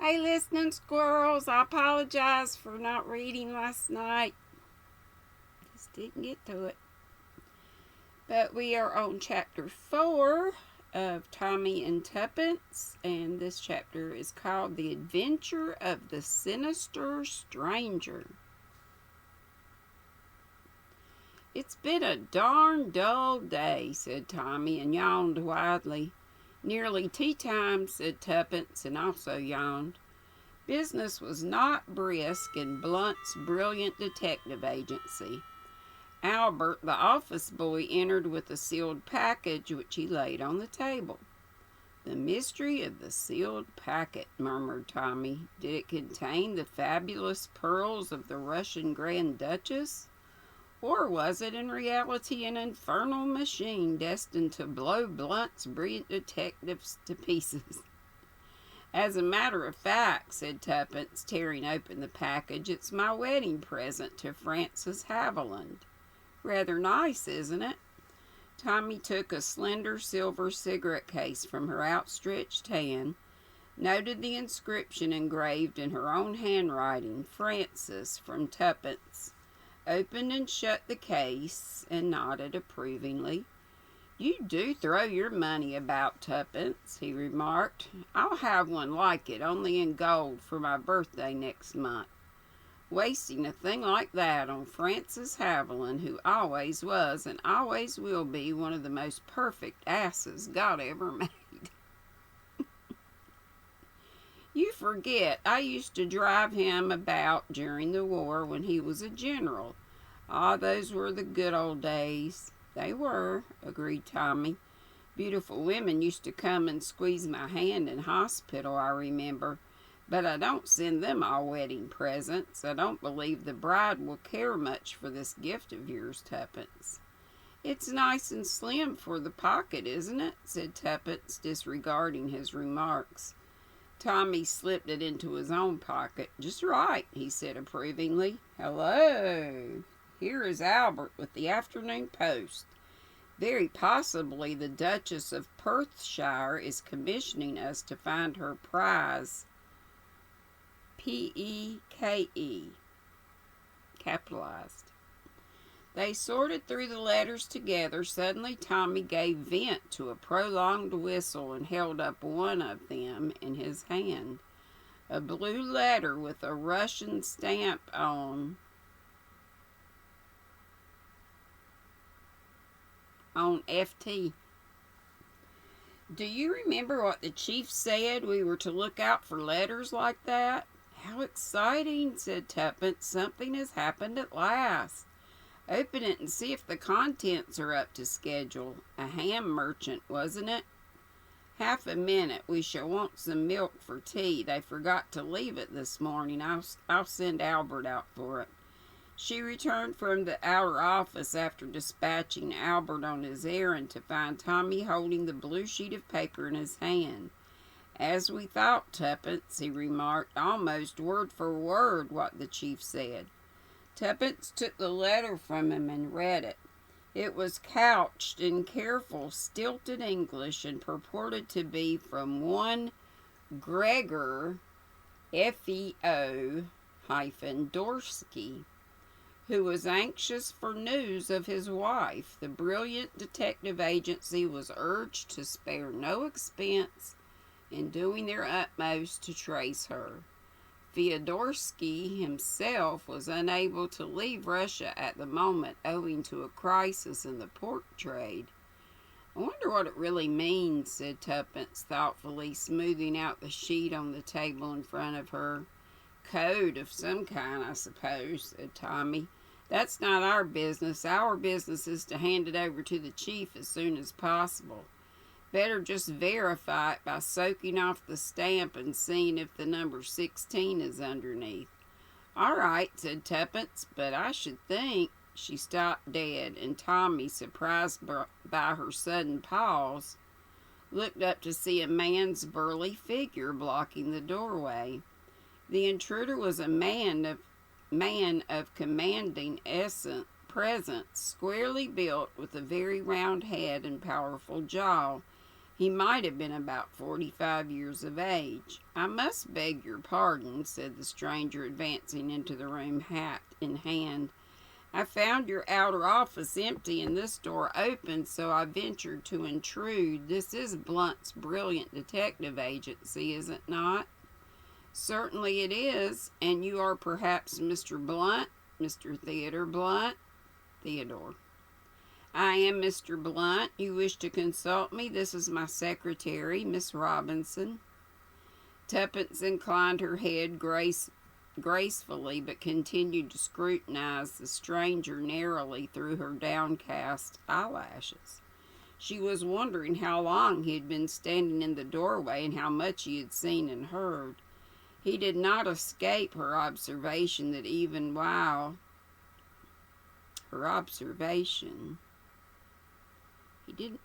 Hey, listening squirrels, I apologize for not reading last night. Just didn't get to it. But we are on chapter 4 of Tommy and Tuppence, and this chapter is called The Adventure of the Sinister Stranger. It's been a darn dull day, said Tommy, and yawned widely. Nearly tea time, said Tuppence, and also yawned. Business was not brisk in Blunt's brilliant detective agency. Albert, the office boy, entered with a sealed package which he laid on the table. The mystery of the sealed packet, murmured Tommy. Did it contain the fabulous pearls of the Russian Grand Duchess? Or was it in reality an infernal machine destined to blow Blunt's brilliant detectives to pieces? As a matter of fact, said Tuppence, tearing open the package, it's my wedding present to Frances Haviland. Rather nice, isn't it? Tommy took a slender silver cigarette case from her outstretched hand, noted the inscription engraved in her own handwriting, Frances, from Tuppence, opened and shut the case, and nodded approvingly. You do throw your money about, Tuppence, he remarked. I'll have one like it, only in gold, for my birthday next month. Wasting a thing like that on Frances Haviland, who always was and always will be one of the most perfect asses God ever made. You forget, I used to drive him about during the war when he was a general. Ah, those were the good old days. They were, agreed Tommy. Beautiful women used to come and squeeze my hand in hospital, I remember. But I don't send them all wedding presents. I don't believe the bride will care much for this gift of yours, Tuppence. It's nice and slim for the pocket, isn't it? Said Tuppence, disregarding his remarks. Tommy slipped it into his own pocket. Just right, he said approvingly. Hello. Here is Albert with the afternoon post. Very possibly the Duchess of Perthshire is commissioning us to find her prize. P-E-K-E. Capitalized. They sorted through the letters together. Suddenly Tommy gave vent to a prolonged whistle and held up one of them in his hand. A blue letter with a Russian stamp on FT. Do you remember what the chief said we were to look out for letters like that? How exciting, said Tuppence. Something has happened at last. Open it and see if the contents are up to schedule. A ham merchant, wasn't it? Half a minute. We shall want some milk for tea. They forgot to leave it this morning. I'll send Albert out for it. She returned from the outer office after dispatching Albert on his errand to find Tommy holding the blue sheet of paper in his hand. As we thought, Tuppence, he remarked, almost word for word what the chief said. Tuppence took the letter from him and read it. It was couched in careful, stilted English and purported to be from one Gregor, Feo-Dorsky, who was anxious for news of his wife. The brilliant detective agency was urged to spare no expense in doing their utmost to trace her. Fyodorsky himself was unable to leave Russia at the moment owing to a crisis in the pork trade. I wonder what it really means, said Tuppence thoughtfully, smoothing out the sheet on the table in front of her. Code of some kind, I suppose, said Tommy. That's not our business. Our business is to hand it over to the chief as soon as possible. Better just verify it by soaking off the stamp and seeing if the number 16 is underneath. All right, said Tuppence, but I should think... She stopped dead, and Tommy, surprised by her sudden pause, looked up to see a man's burly figure blocking the doorway. The intruder was a man of commanding presence, squarely built with a very round head and powerful jaw. He might have been about 45 years of age. "I must beg your pardon," said the stranger, advancing into the room, hat in hand. "I found your outer office empty and this door open, so I ventured to intrude. This is Blunt's Brilliant Detective Agency, is it not?" "Certainly it is. And you are perhaps Mr. Blunt, Mr. Theodore Blunt?" "Theodore." "I am Mr. Blunt. You wish to consult me? This is my secretary, Miss Robinson." Tuppence inclined her head gracefully, but continued to scrutinize the stranger narrowly through her downcast eyelashes. She was wondering how long he had been standing in the doorway and how much he had seen and heard. He did not escape her observation that even while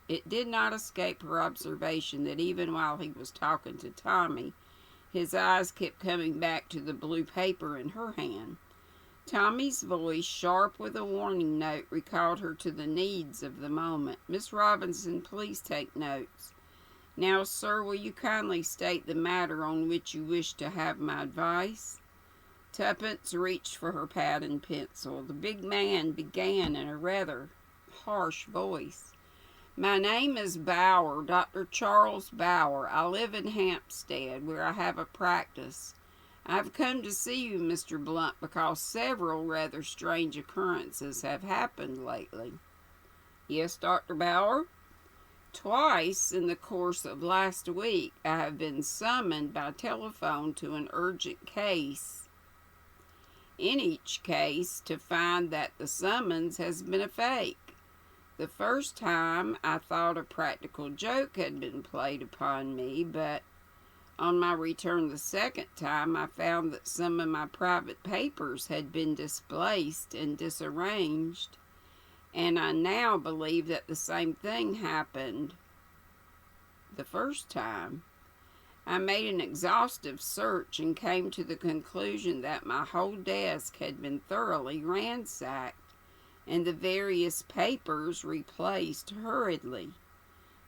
it did not escape her observation that even while he was talking to Tommy, his eyes kept coming back to the blue paper in her hand. Tommy's voice, sharp with a warning note, recalled her to the needs of the moment. "Miss Robinson, please take notes. Now, sir, will you kindly state the matter on which you wish to have my advice?" Tuppence reached for her pad and pencil. The big man began in a rather harsh voice. "My name is Bauer, Dr. Charles Bauer. I live in Hampstead, where I have a practice. I have come to see you, Mr. Blunt, because several rather strange occurrences have happened lately." "Yes, Dr. Bauer?" "Twice in the course of last week I have been summoned by telephone to an urgent case. In each case to find that the summons has been a fake. The first time I thought a practical joke had been played upon me, but on my return the second time I found that some of my private papers had been displaced and disarranged, and I now believe that the same thing happened the first time. I made an exhaustive search and came to the conclusion that my whole desk had been thoroughly ransacked and the various papers replaced hurriedly."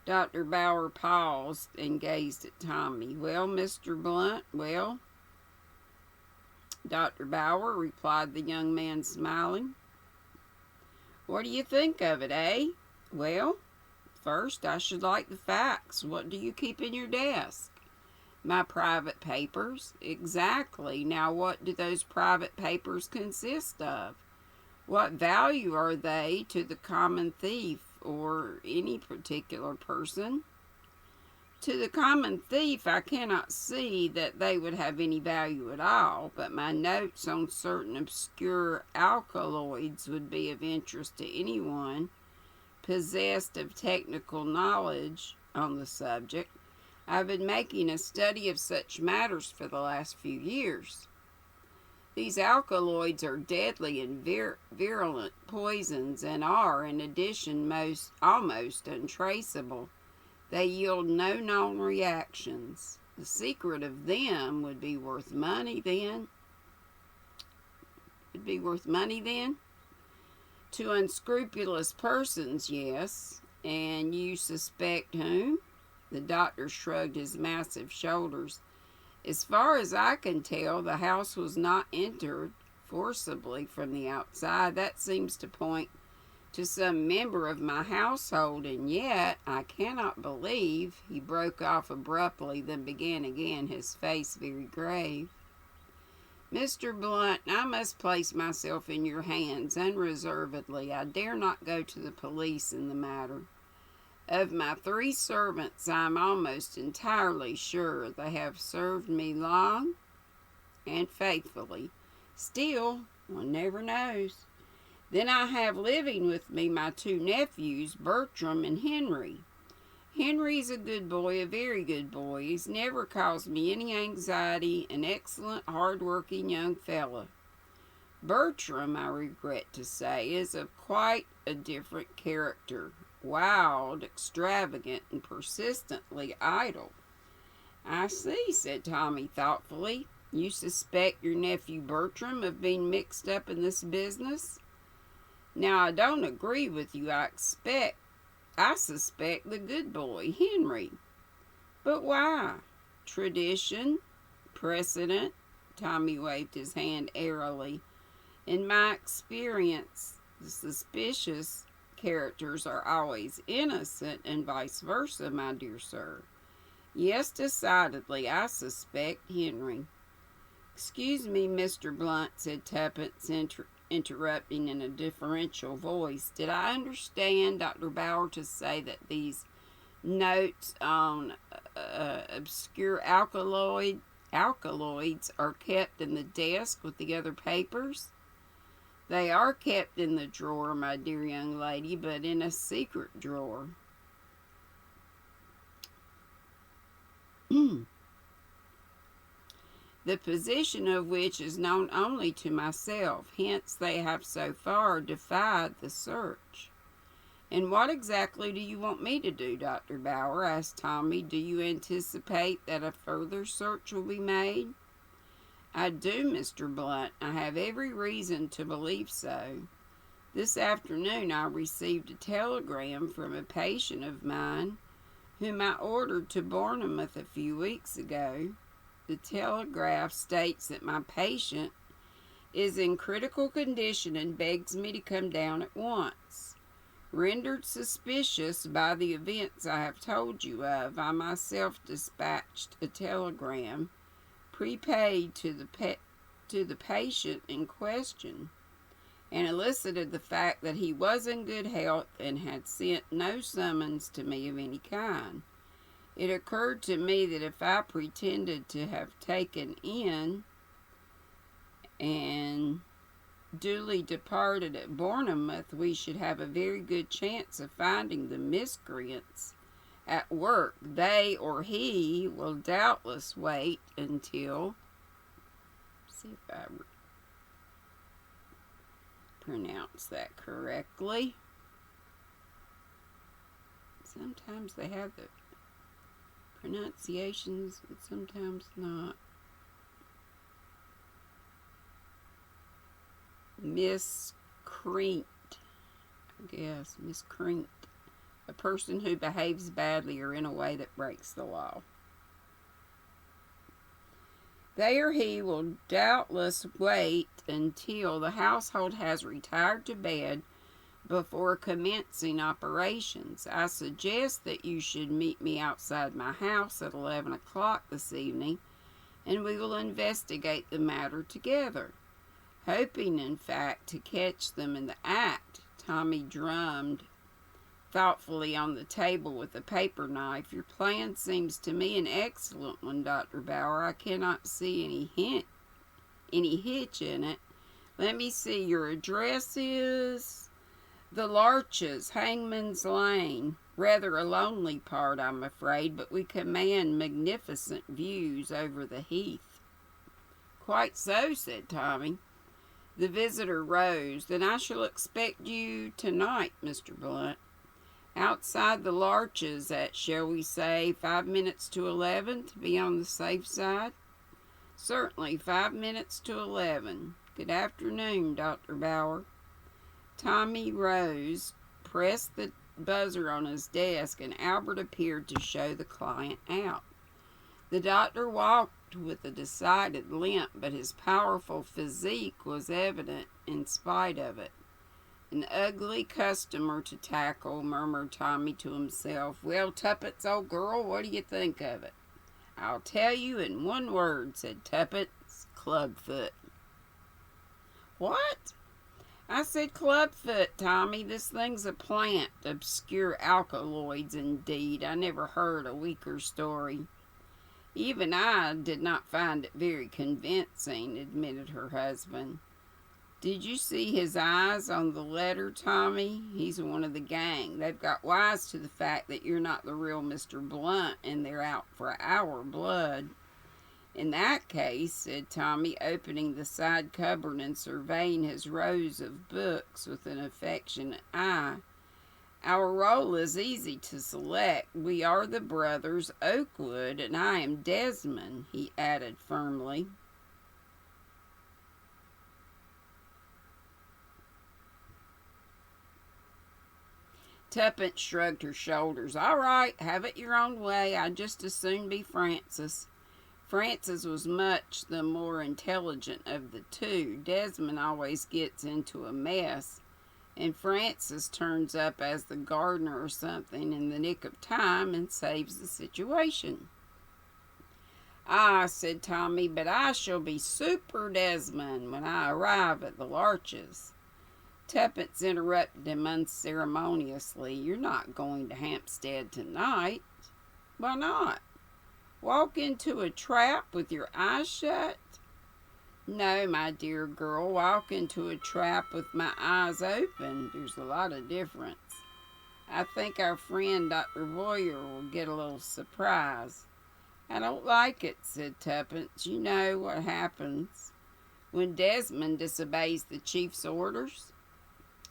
Dr. Bauer paused and gazed at Tommy. "Well, Mr. Blunt, well?" "Dr. Bauer," replied the young man, smiling. "What do you think of it, eh?" "Well, first I should like the facts. What do you keep in your desk?" "My private papers." "Exactly. Now what do those private papers consist of? What value are they to the common thief or any particular person?" "To the common thief I cannot see that they would have any value at all, but my notes on certain obscure alkaloids would be of interest to anyone possessed of technical knowledge on the subject. I've been making a study of such matters for the last few years. These alkaloids are deadly and virulent poisons and are, in addition, almost untraceable. They yield no known reactions. The secret of them would be worth money then. To unscrupulous persons, yes. And you suspect whom?" The doctor shrugged his massive shoulders. "As far as I can tell, the house was not entered forcibly from the outside. That seems to point to some member of my household, and yet I cannot believe—" He broke off abruptly, then began again, his face very grave. "Mr. Blunt, I must place myself in your hands unreservedly. I dare not go to the police in the matter. Of my 3 servants, I am almost entirely sure they have served me long and faithfully. Still, one never knows. Then I have living with me my 2 nephews, Bertram and Henry. Henry's a good boy, a very good boy. He's never caused me any anxiety, an excellent, hard-working young fellow. Bertram, I regret to say, is of quite a different character. Wild, extravagant, and persistently idle." "I see," said Tommy thoughtfully. "You suspect your nephew Bertram of being mixed up in this business?" "Now, I don't agree with you. I suspect the good boy, Henry. But why? Tradition? Precedent? Tommy waved his hand airily. In my experience, the suspicious characters are always innocent and vice versa, my dear sir. Yes, decidedly, I suspect Henry. Excuse me, Mr. Blunt, said Tuppence, interrupting in a deferential voice. Did I understand Dr. Bauer to say that these notes on obscure alkaloids are kept in the desk with the other papers? They are kept in the drawer, my dear young lady, but in a secret drawer. The position of which is known only to myself, hence they have so far defied the search. And what exactly do you want me to do, Dr. Bauer? Asked Tommy. Do you anticipate that a further search will be made? I do, Mr. Blunt. I have every reason to believe so. This afternoon I received a telegram from a patient of mine whom I ordered to Bournemouth a few weeks ago. The telegraph states that my patient is in critical condition and begs me to come down at once. Rendered suspicious by the events I have told you of, I myself dispatched a telegram, prepaid to the patient in question, and elicited the fact that he was in good health and had sent no summons to me of any kind. It occurred to me that if I pretended to have taken in and duly departed at Bournemouth, we should have a very good chance of finding the miscreants at work. They or he will doubtless wait until, see if I pronounce that correctly. Sometimes they have the pronunciations, but sometimes not. Miscreant, I guess, miscreant. A person who behaves badly or in a way that breaks the law. They or he will doubtless wait until the household has retired to bed before commencing operations. I suggest that you should meet me outside my house at 11 o'clock this evening, and we will investigate the matter together. Hoping, in fact, to catch them in the act, Tommy drummed thoughtfully on the table with a paper knife. Your plan seems to me an excellent one, Dr. Bauer. I cannot see any hitch in it. Let me see, your address is the Larches, Hangman's Lane. Rather a lonely part, I'm afraid, but we command magnificent views over the heath. Quite so, said Tommy. The visitor rose. Then I shall expect you tonight, Mr. Blunt. Outside the Larches at, shall we say, 5 minutes to 11, to be on the safe side? Certainly, 5 minutes to 11. Good afternoon, Dr. Bauer. Tommy rose, pressed the buzzer on his desk, and Albert appeared to show the client out. The doctor walked with a decided limp, but his powerful physique was evident in spite of it. An ugly customer to tackle, murmured Tommy to himself. Well, Tuppence, old girl, what do you think of it? I'll tell you in one word, said Tuppence. Clubfoot. What? I said clubfoot, Tommy. This thing's a plant. Obscure alkaloids, indeed. I never heard a weaker story. Even I did not find it very convincing, admitted her husband. Did you see his eyes on the letter, Tommy? He's one of the gang. They've got wise to the fact that you're not the real Mr. Blunt, and they're out for our blood. In that case, said Tommy, opening the side cupboard and surveying his rows of books with an affectionate eye, our role is easy to select. We are the brothers Oakwood, and I am Desmond, he added firmly. Tuppence shrugged her shoulders. All right, have it your own way. I'd just as soon be Frances. Frances was much the more intelligent of the two. Desmond always gets into a mess, and Frances turns up as the gardener or something in the nick of time and saves the situation. Ah, said Tommy, but I shall be Super Desmond when I arrive at the Larches. Tuppence interrupted him unceremoniously. You're not going to Hampstead tonight. Why not? Walk into a trap with your eyes shut? No, my dear girl, walk into a trap with my eyes open. There's a lot of difference. I think our friend Dr. Boyer will get a little surprise. I don't like it, said Tuppence. You know what happens when Desmond disobeys the chief's orders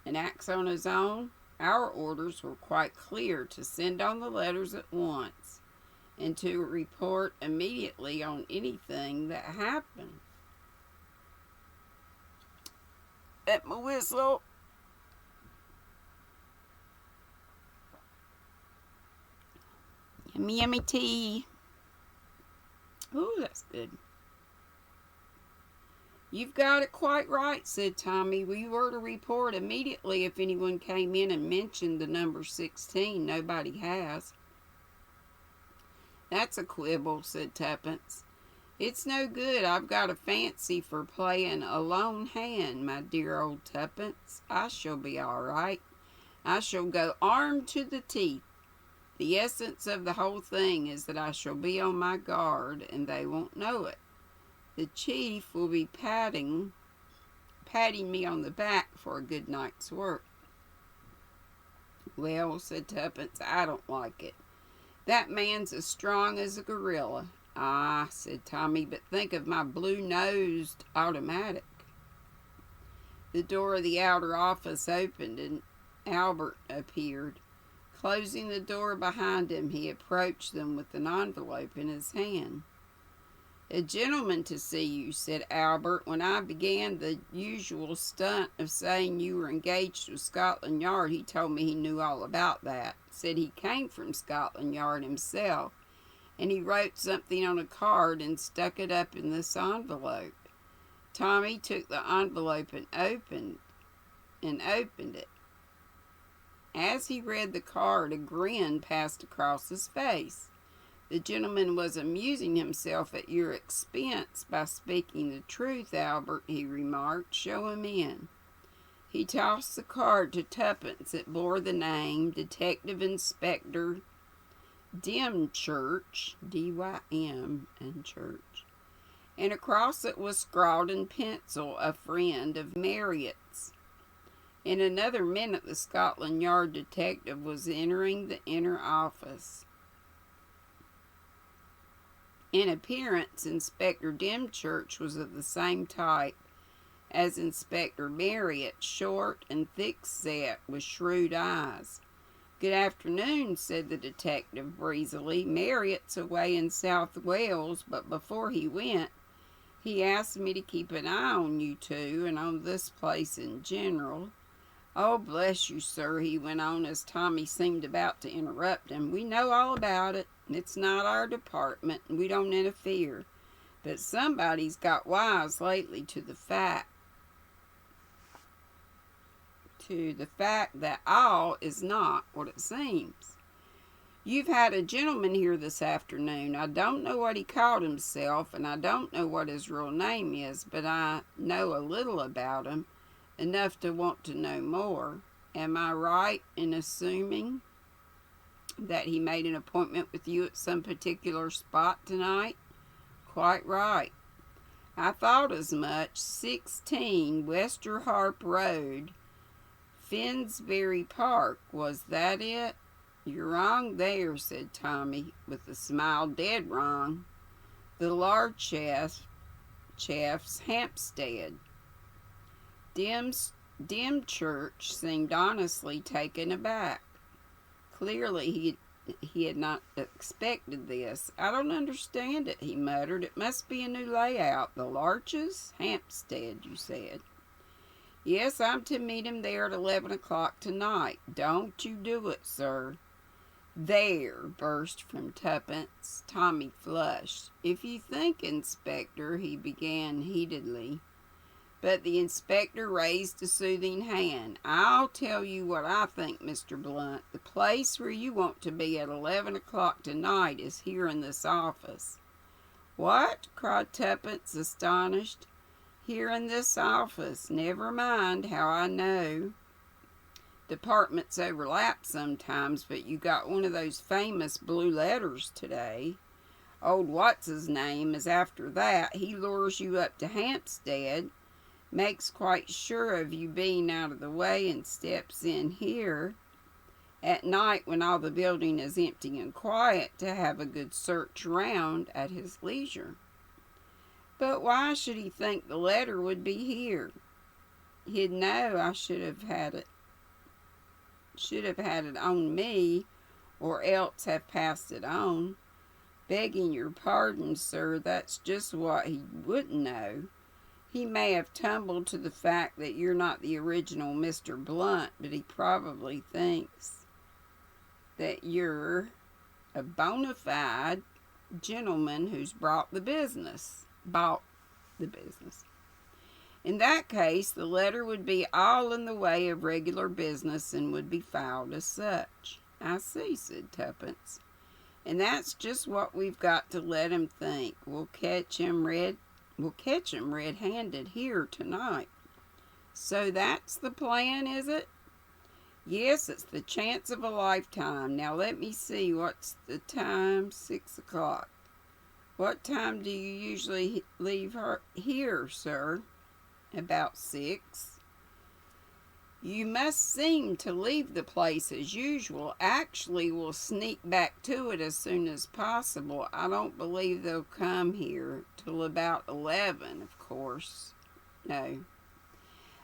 and acts on his own. Our orders were quite clear: to send on the letters at once and to report immediately on anything that happened. At my whistle. Yummy, yummy tea. Ooh, that's good. You've got it quite right, said Tommy. We were to report immediately if anyone came in and mentioned the number 16. Nobody has. That's a quibble, said Tuppence. It's no good. I've got a fancy for playing a lone hand, my dear old Tuppence. I shall be all right. I shall go armed to the teeth. The essence of the whole thing is that I shall be on my guard, and they won't know it. The chief will be patting me on the back for a good night's work. Well, said Tuppence, I don't like it. That man's as strong as a gorilla. Ah, said Tommy, but think of my blue-nosed automatic. The door of the outer office opened and Albert appeared. Closing the door behind him, he approached them with an envelope in his hand. A gentleman to see you, said Albert. When I began the usual stunt of saying you were engaged with Scotland Yard, he told me he knew all about that. Said he came from Scotland Yard himself, and he wrote something on a card and stuck it up in this envelope. Tommy took the envelope and opened it. As he read the card, a grin passed across his face. The gentleman was amusing himself at your expense by speaking the truth, Albert, he remarked. Show him in. He tossed the card to Tuppence. It bore the name Detective Inspector Dymchurch, D-Y-M, and Church. And across it was scrawled in pencil, a friend of Marriott's. In another minute, the Scotland Yard detective was entering the inner office. In appearance, Inspector Dymchurch was of the same type as Inspector Marriott, short and thick-set, with shrewd eyes. Good afternoon, said the detective breezily. Marriott's away in South Wales, but before he went, he asked me to keep an eye on you two and on this place in general. Oh, bless you, sir, he went on as Tommy seemed about to interrupt him. We know all about it. It's not our department, and we don't interfere. But somebody's got wise lately to the fact that all is not what it seems. You've had a gentleman here this afternoon. I don't know what he called himself, and I don't know what his real name is, but I know a little about him, enough to want to know more. Am I right in assuming that he made an appointment with you at some particular spot tonight? Quite right. I thought as much. 16 Westerharp Road, Finsbury Park. Was that it? You're wrong there, said Tommy, with a smile. Dead wrong. The Larches, Hampstead. Dymchurch seemed honestly taken aback. Clearly he had not expected this. I don't understand it, he muttered. It must be a new layout. The Larches? Hampstead, you said. Yes, I'm to meet him there at 11 o'clock tonight. Don't you do it, sir. There, burst from Tuppence. Tommy flushed. If you think, Inspector, he began heatedly. But the inspector raised a soothing hand. I'll tell you what I think, Mr. Blunt. The place where you want to be at 11 o'clock tonight is here in this office. What? Cried Tuppence, astonished. Here in this office. Never mind how I know. Departments overlap sometimes, but you got one of those famous blue letters today. Old What's-his-name is after that. He lures you up to Hampstead, makes quite sure of you being out of the way, and steps in here at night when all the building is empty and quiet to have a good search round at his leisure. But why should he think the letter would be here? He'd know I should have had it on me, or else have passed it on. Begging your pardon, sir, that's just what he wouldn't know. He may have tumbled to the fact that you're not the original Mr. Blunt, but he probably thinks that you're a bona fide gentleman who's bought the business. In that case, the letter would be all in the way of regular business and would be filed as such. I see, said Tuppence. And that's just what we've got to let him think. We'll catch him red-handed here tonight. So that's the plan, is it? Yes, it's the chance of a lifetime. Now let me see, what's the time? 6 o'clock. What time do you usually leave her here, sir? About 6. You must seem to leave the place as usual. Actually, we'll sneak back to it as soon as possible. I don't believe they'll come here till about 11, of course. No.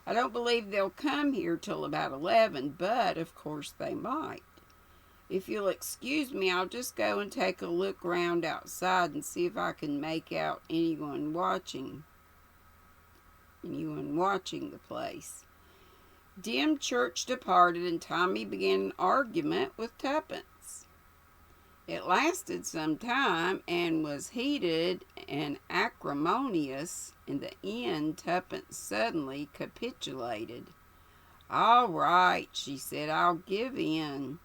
I don't believe they'll come here till about 11, but of course they might. If you'll excuse me, I'll just go and take a look round outside and see if I can make out anyone watching the place. Dymchurch departed, and Tommy began an argument with Tuppence. It lasted some time and was heated and acrimonious. In the end, Tuppence suddenly capitulated. All right, she said, I give in.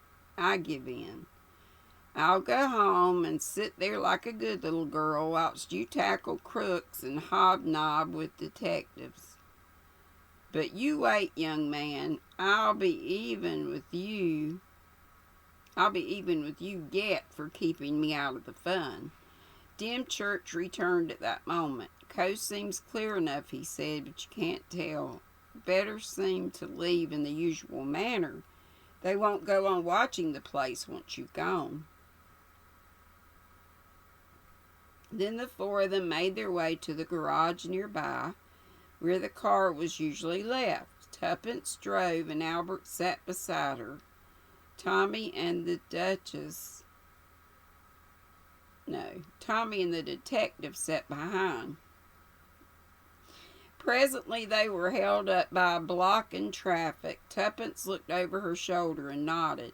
I'll go home and sit there like a good little girl whilst you tackle crooks and hobnob with detectives. But you wait, young man. I'll be even with you yet for keeping me out of the fun. Dymchurch returned at that moment. Coast seems clear enough, he said, but you can't tell. Better seem to leave in the usual manner. They won't go on watching the place once you've gone. Then the four of them made their way to the garage nearby, where the car was usually left. Tuppence drove and Albert sat beside her. Tommy and the detective sat behind. Presently they were held up by a block in traffic. Tuppence looked over her shoulder and nodded.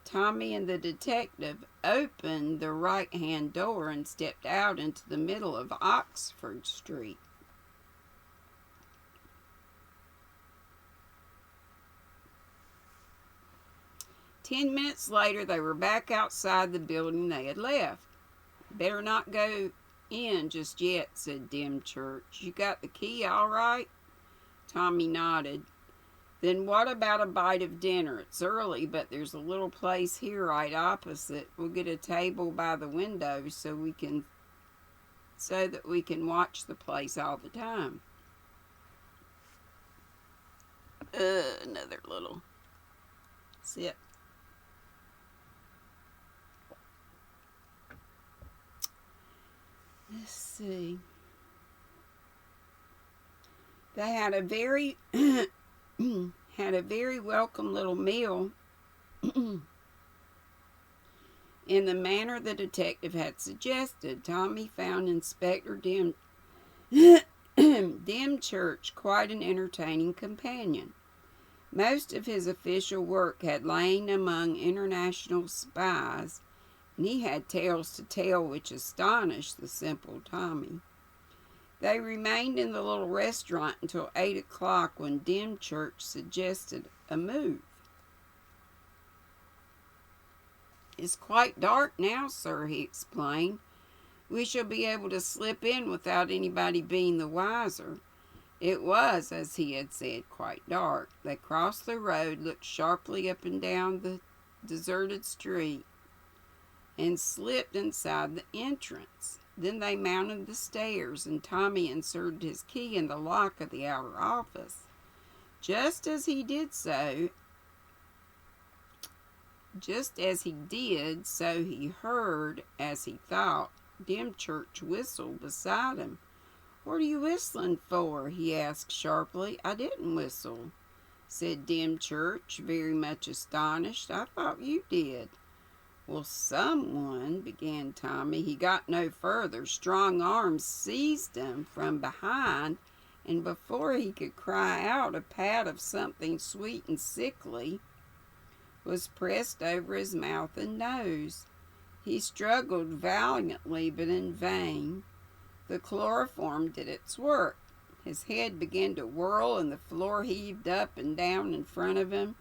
Tommy and the detective opened the right-hand door and stepped out into the middle of Oxford Street. Ten minutes later, they were back outside the building they had left. Better not go in just yet, said Dymchurch. You got the key all right? Tommy nodded. Then what about a bite of dinner? It's early, but there's a little place here right opposite. We'll get a table by the window so that we can watch the place all the time. Another little sip. Let's see. They had a very welcome little meal in the manner the detective had suggested. Tommy found Inspector Dymchurch quite an entertaining companion. Most of his official work had lain among international spies, and he had tales to tell which astonished the simple Tommy. They remained in the little restaurant until 8 o'clock, when Dymchurch suggested a move. "It's quite dark now, sir," he explained. "We shall be able to slip in without anybody being the wiser." It was, as he had said, quite dark. They crossed the road, looked sharply up and down the deserted street, and slipped inside the entrance. Then they mounted the stairs, and Tommy inserted his key in the lock of the outer office. Just as he did, so he heard, as he thought, Dymchurch whistle beside him. "What are you whistling for?" he asked sharply. "I didn't whistle," said Dymchurch, very much astonished. "I thought you did." "Well, someone," began Tommy. He got no further. Strong arms seized him from behind, and before he could cry out, a pat of something sweet and sickly was pressed over his mouth and nose. He struggled valiantly, but in vain. The chloroform did its work. His head began to whirl, and the floor heaved up and down in front of him.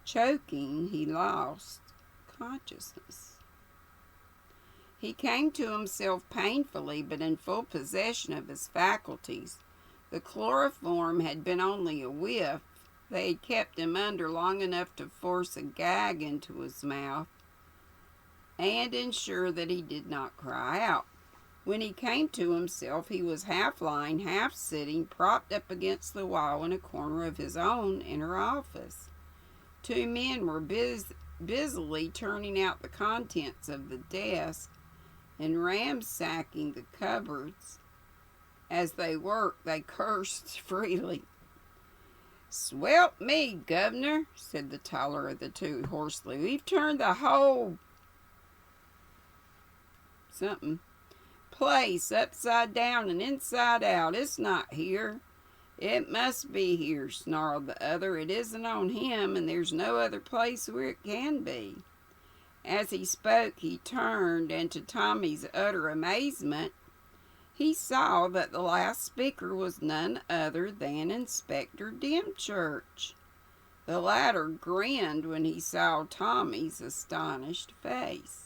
Choking, he lost consciousness. He came to himself painfully, but in full possession of his faculties. The chloroform had been only a whiff. They had kept him under long enough to force a gag into his mouth and ensure that he did not cry out. When he came to himself, he was half lying, half sitting, propped up against the wall in a corner of his own inner office. Two men were busily turning out the contents of the desk and ransacking the cupboards. As they worked, they cursed freely. "Swelp me, governor," said the taller of the two hoarsely. "We've turned the whole place upside down and inside out. It's not here." "It must be here," snarled the other. "It isn't on him, and there's no other place where it can be." As he spoke, he turned, and to Tommy's utter amazement, he saw that the last speaker was none other than Inspector Dymchurch. The latter grinned when he saw Tommy's astonished face.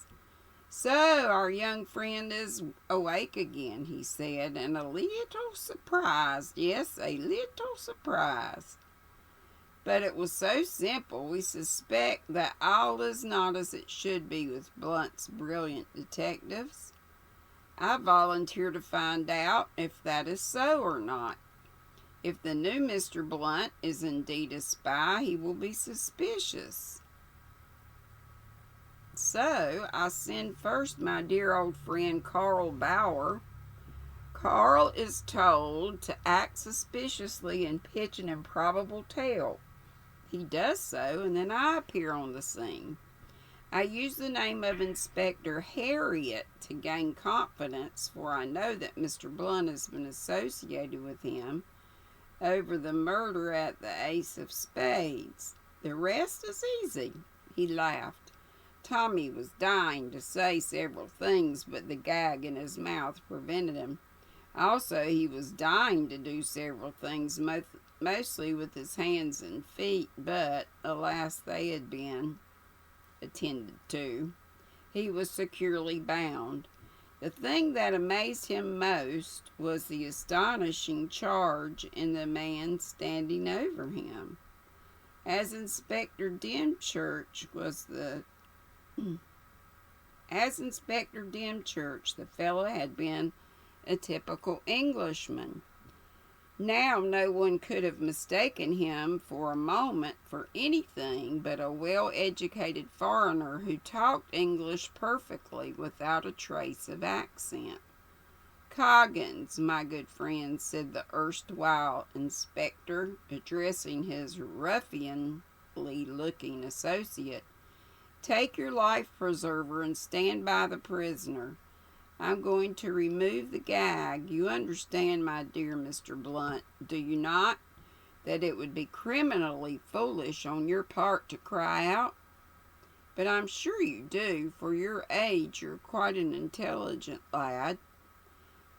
"So our young friend is awake again," he said, "and a little surprised. Yes, a little surprised. But it was so simple. We suspect that all is not as it should be with Blunt's brilliant detectives. I volunteer to find out if that is so or not. If the new Mr. Blunt is indeed a spy, he will be suspicious. So I send first my dear old friend Carl Bauer. Carl is told to act suspiciously and pitch an improbable tale. He does so, and then I appear on the scene. I use the name of Inspector Harriet to gain confidence, for I know that Mr. Blunt has been associated with him over the murder at the Ace of Spades. The rest is easy." He laughed. Tommy was dying to say several things, but the gag in his mouth prevented him. Also, he was dying to do several things, mostly with his hands and feet, but, alas, they had been attended to. He was securely bound. The thing that amazed him most was the astonishing charge in the man standing over him. As Inspector Dymchurch, the fellow had been a typical Englishman. Now no one could have mistaken him for a moment for anything but a well-educated foreigner who talked English perfectly without a trace of accent. "Coggins, my good friend," said the erstwhile inspector, addressing his ruffianly-looking associate, "take your life-preserver and stand by the prisoner. I'm going to remove the gag. You understand, my dear Mr. Blunt, do you not, that it would be criminally foolish on your part to cry out? But I'm sure you do. For your age, you're quite an intelligent lad.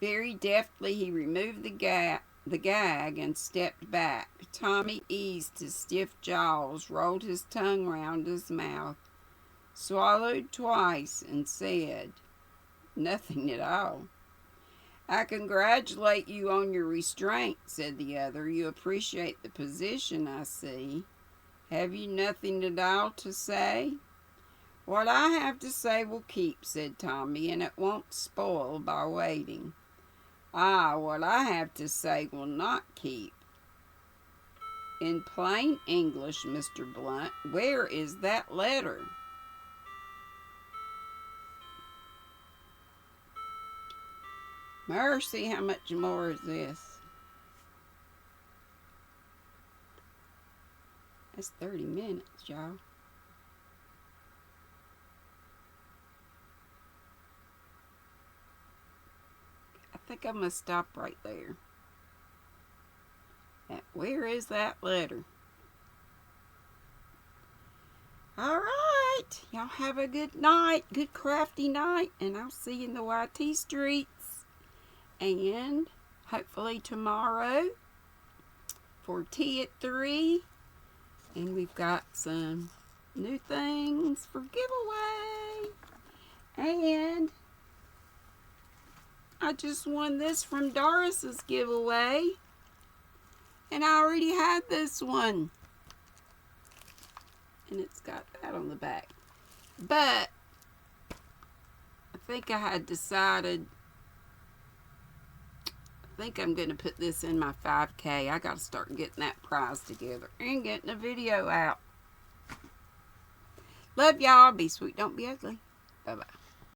Very deftly he removed the gag and stepped back. Tommy eased his stiff jaws, rolled his tongue round his mouth, swallowed twice, and said, "Nothing at all." "I congratulate you on your restraint," said the other. "You appreciate the position, I see. Have you nothing at all to say?" "What I have to say will keep," said Tommy, "and it won't spoil by waiting." "Ah, what I have to say will not keep." "In plain English, Mr. Blunt, where is that letter?" Mercy, how much more is this? That's 30 minutes, y'all. I think I'm going to stop right there. Where is that letter? All right. Y'all have a good night, good crafty night, and I'll see you in the YT streets. And hopefully tomorrow for tea at 3. And we've got some new things for giveaway. And I just won this from Doris's giveaway. And I already had this one. And it's got that on the back. But I think I had decided, I think I'm going to put this in my 5K. I got to start getting that prize together and getting a video out. Love y'all. Be sweet, don't be ugly. Bye-bye.